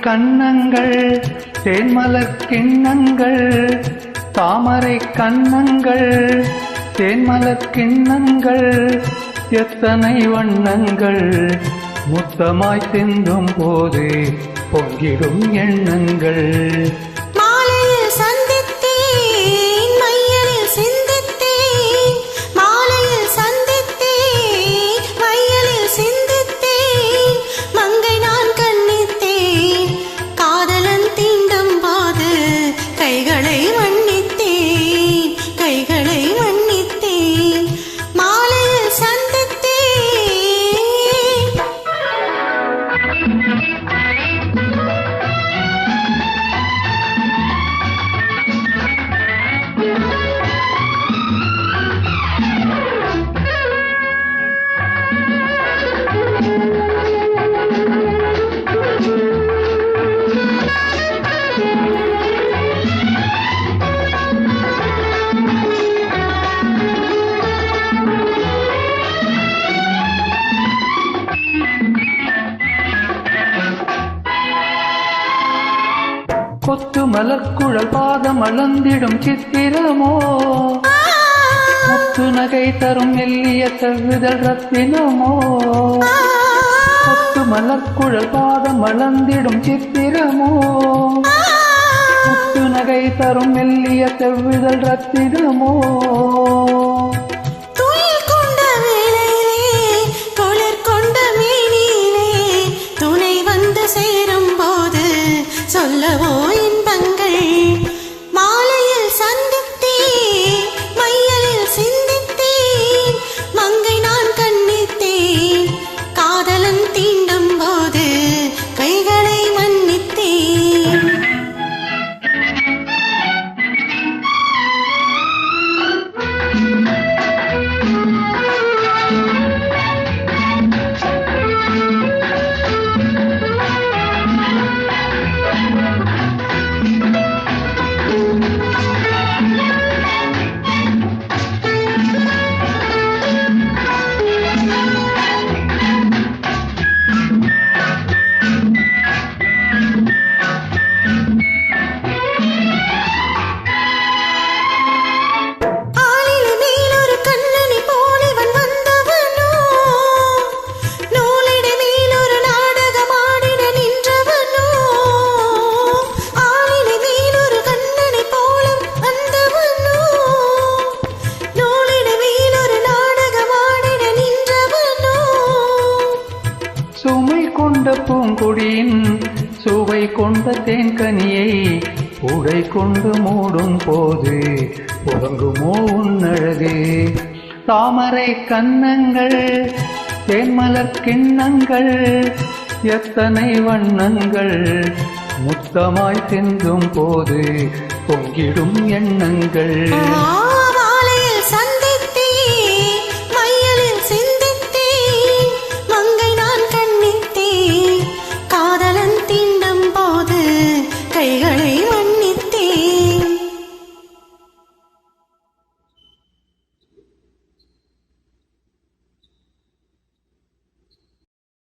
கன்னங்கள் தேன்மலர் கிண்ணங்கள், தாமரை கன்னங்கள் தேன்மலர் கிண்ணங்கள், எத்தனை வண்ணங்கள் முத்தமாய் சிந்தும் போது பொங்கிடும் எண்ணங்கள். கொத்து மலர்குழல் பாதம் அளந்திடும் சித்திரமோ, முத்து நகை தரும் மெல்லிய செவ்விதழ் ரத்தினமோ. கொத்து மலர்குழல் பாதம் அளந்திடும் சித்திரமோ, முத்து நகை தரும் மெல்லிய செவ்விதழ் ரத்தினமோ. சொல்லவோ இன்பங்கள் மாலையில் சந்தித்தேன், மையலில் சிந்தித்தேன், மங்கை நான் கண்ணித்தேன், காதலன் தீண்டும் போது கைகளை மன்னித்தேன். சுமை கொண்ட பூங்கொடியின் சுவை கொண்ட தேன்கனியை உடை கொண்டு மூடும் போது உறங்குமோ உன்னழகு. தாமரை கன்னங்கள் தேன்மலர் கிண்ணங்கள், எத்தனை வண்ணங்கள் முத்தமாய் சிந்தும் போது பொங்கிடும் எண்ணங்கள்.